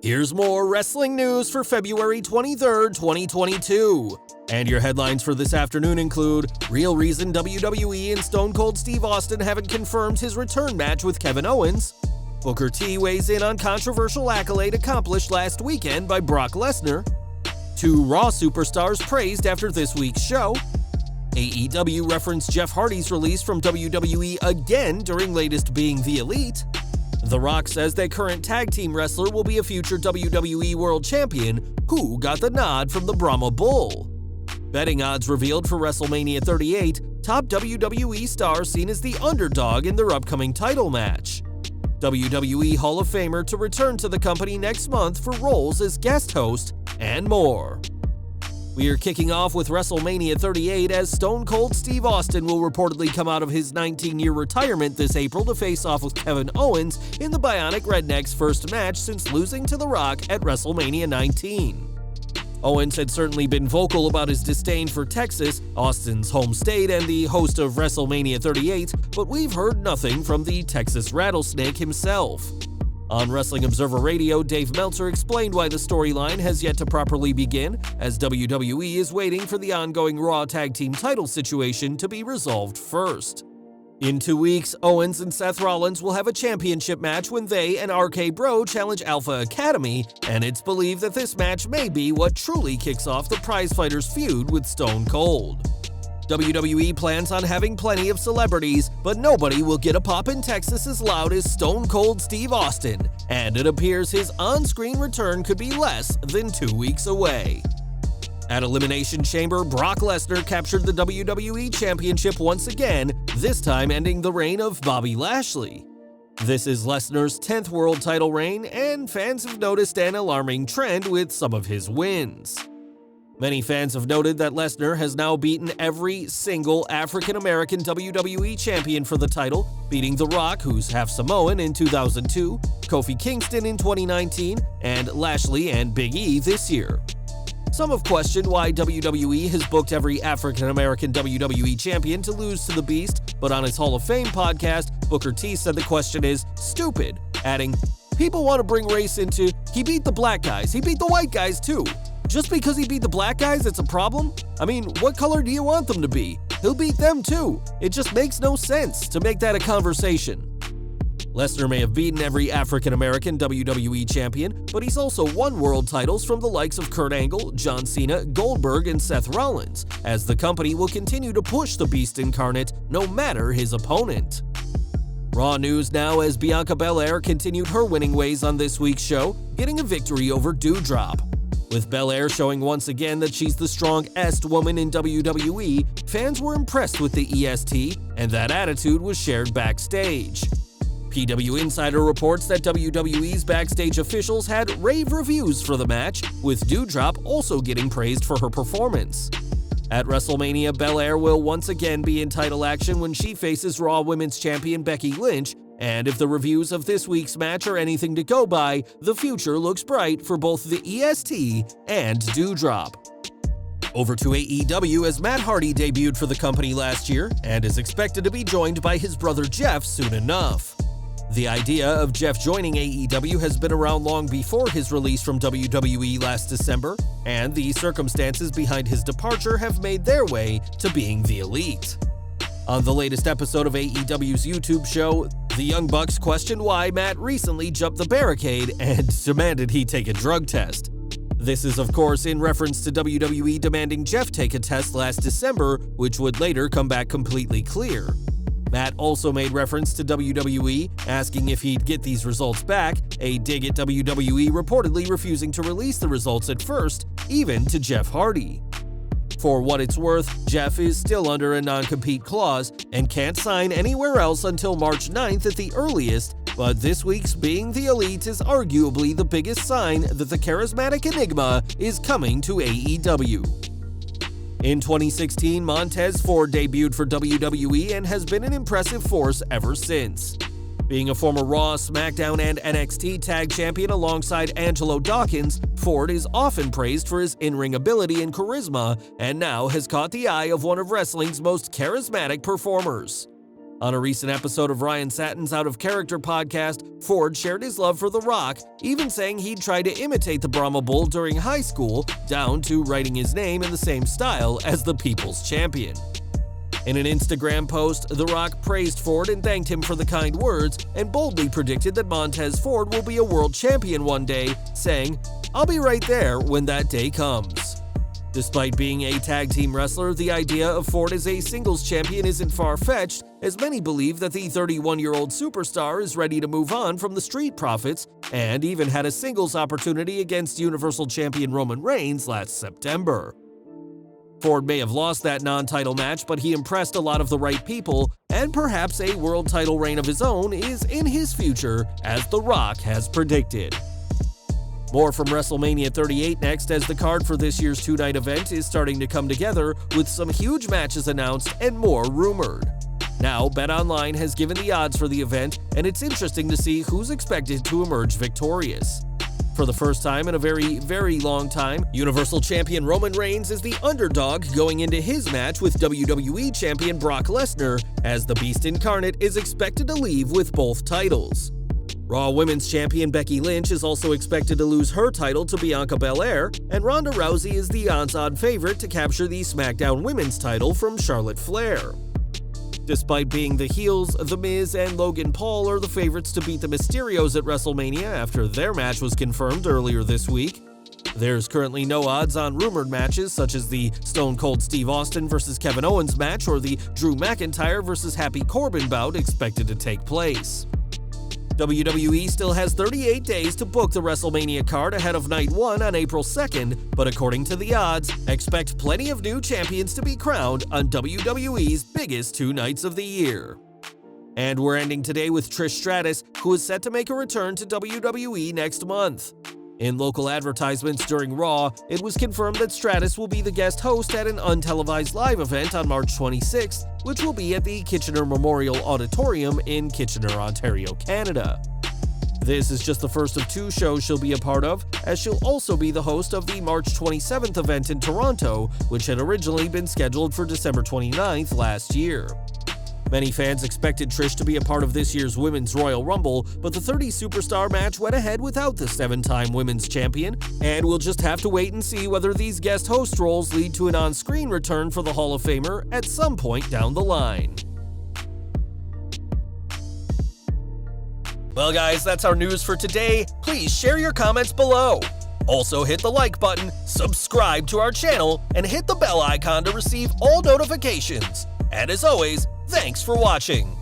Here's more wrestling news for February 23rd, 2022. And your headlines for this afternoon include, real reason WWE and Stone Cold Steve Austin haven't confirmed his return match with Kevin Owens, Booker T weighs in on controversial accolade accomplished last weekend by Brock Lesnar, 2 Raw superstars praised after this week's show, AEW referenced Jeff Hardy's release from WWE again during latest Being the Elite, The Rock says that current tag team wrestler will be a future WWE World Champion who got the nod from the Brahma Bull. Betting odds revealed for WrestleMania 38, top WWE stars seen as the underdog in their upcoming title match. WWE Hall of Famer to return to the company next month for roles as guest host, and more. We are kicking off with WrestleMania 38 as Stone Cold Steve Austin will reportedly come out of his 19-year retirement this April to face off with Kevin Owens in the Bionic Redneck's first match since losing to The Rock at WrestleMania 19. Owens had certainly been vocal about his disdain for Texas, Austin's home state and the host of WrestleMania 38, but we've heard nothing from the Texas Rattlesnake himself. On Wrestling Observer Radio, Dave Meltzer explained why the storyline has yet to properly begin, as WWE is waiting for the ongoing Raw Tag Team title situation to be resolved first. In 2 weeks, Owens and Seth Rollins will have a championship match when they and RK Bro challenge Alpha Academy, and it's believed that this match may be what truly kicks off the prizefighter's feud with Stone Cold. WWE plans on having plenty of celebrities, but nobody will get a pop in Texas as loud as Stone Cold Steve Austin, and it appears his on-screen return could be less than 2 weeks away. At Elimination Chamber, Brock Lesnar captured the WWE Championship once again, this time ending the reign of Bobby Lashley. This is Lesnar's 10th world title reign, and fans have noticed an alarming trend with some of his wins. Many fans have noted that Lesnar has now beaten every single African-American WWE champion for the title, beating The Rock, who's half Samoan, in 2002, Kofi Kingston in 2019, and Lashley and Big E this year. Some have questioned why WWE has booked every African-American WWE champion to lose to the Beast, but on his Hall of Fame podcast, Booker T said the question is stupid, adding, "People want to bring race into, he beat the black guys, he beat the white guys too. Just because he beat the black guys, it's a problem? I mean, what color do you want them to be? He'll beat them too. It just makes no sense to make that a conversation." Lesnar may have beaten every African-American WWE champion, but he's also won world titles from the likes of Kurt Angle, John Cena, Goldberg, and Seth Rollins, as the company will continue to push the Beast incarnate no matter his opponent. Raw news now as Bianca Belair continued her winning ways on this week's show, getting a victory over Doudrop. With Belair showing once again that she's the strongest woman in WWE, fans were impressed with the EST, and that attitude was shared backstage. PW Insider reports that WWE's backstage officials had rave reviews for the match, with Doudrop also getting praised for her performance. At WrestleMania, Belair will once again be in title action when she faces Raw Women's Champion Becky Lynch, and if the reviews of this week's match are anything to go by, the future looks bright for both the EST and Doudrop. Over to AEW as Matt Hardy debuted for the company last year and is expected to be joined by his brother Jeff soon enough. The idea of Jeff joining AEW has been around long before his release from WWE last December, and the circumstances behind his departure have made their way to Being the Elite. On the latest episode of AEW's YouTube show, the Young Bucks questioned why Matt recently jumped the barricade and demanded he take a drug test. This is, of course, in reference to WWE demanding Jeff take a test last December, which would later come back completely clear. Matt also made reference to WWE, asking if he'd get these results back, a dig at WWE reportedly refusing to release the results at first, even to Jeff Hardy. For what it's worth, Jeff is still under a non-compete clause and can't sign anywhere else until March 9th at the earliest, but this week's Being the Elite is arguably the biggest sign that the charismatic enigma is coming to AEW. In 2016, Montez Ford debuted for WWE and has been an impressive force ever since. Being a former Raw, SmackDown, and NXT tag champion alongside Angelo Dawkins, Ford is often praised for his in-ring ability and charisma, and now has caught the eye of one of wrestling's most charismatic performers. On a recent episode of Ryan Satin's Out of Character podcast, Ford shared his love for The Rock, even saying he'd tried to imitate the Brahma Bull during high school, down to writing his name in the same style as the People's Champion. In an Instagram post, The Rock praised Ford and thanked him for the kind words, and boldly predicted that Montez Ford will be a world champion one day, saying, "I'll be right there when that day comes." Despite being a tag team wrestler, the idea of Ford as a singles champion isn't far-fetched, as many believe that the 31-year-old superstar is ready to move on from the Street Profits, and even had a singles opportunity against Universal Champion Roman Reigns last September. Ford may have lost that non-title match, but he impressed a lot of the right people, and perhaps a world title reign of his own is in his future, as The Rock has predicted. More from WrestleMania 38 next, as the card for this year's two-night event is starting to come together, with some huge matches announced and more rumored. Now, BetOnline has given the odds for the event, and it's interesting to see who's expected to emerge victorious. For the first time in a very, very long time, Universal Champion Roman Reigns is the underdog going into his match with WWE Champion Brock Lesnar, as the Beast Incarnate is expected to leave with both titles. Raw Women's Champion Becky Lynch is also expected to lose her title to Bianca Belair, and Ronda Rousey is the odds-on favorite to capture the SmackDown Women's title from Charlotte Flair. Despite being the heels, The Miz and Logan Paul are the favorites to beat the Mysterios at WrestleMania after their match was confirmed earlier this week. There's currently no odds on rumored matches such as the Stone Cold Steve Austin vs. Kevin Owens match or the Drew McIntyre vs. Happy Corbin bout expected to take place. WWE still has 38 days to book the WrestleMania card ahead of Night 1 on April 2nd, but according to the odds, expect plenty of new champions to be crowned on WWE's biggest two nights of the year. And we're ending today with Trish Stratus, who is set to make a return to WWE next month. In local advertisements during Raw, it was confirmed that Stratus will be the guest host at an untelevised live event on March 26th, which will be at the Kitchener Memorial Auditorium in Kitchener, Ontario, Canada. This is just the first of two shows she'll be a part of, as she'll also be the host of the March 27th event in Toronto, which had originally been scheduled for December 29th last year. Many fans expected Trish to be a part of this year's Women's Royal Rumble, but the 30 superstar match went ahead without the 7-time Women's Champion, and we'll just have to wait and see whether these guest host roles lead to an on-screen return for the Hall of Famer at some point down the line. Well guys, that's our news for today. Please share your comments below. Also hit the like button, subscribe to our channel, and hit the bell icon to receive all notifications. And as always, thanks for watching.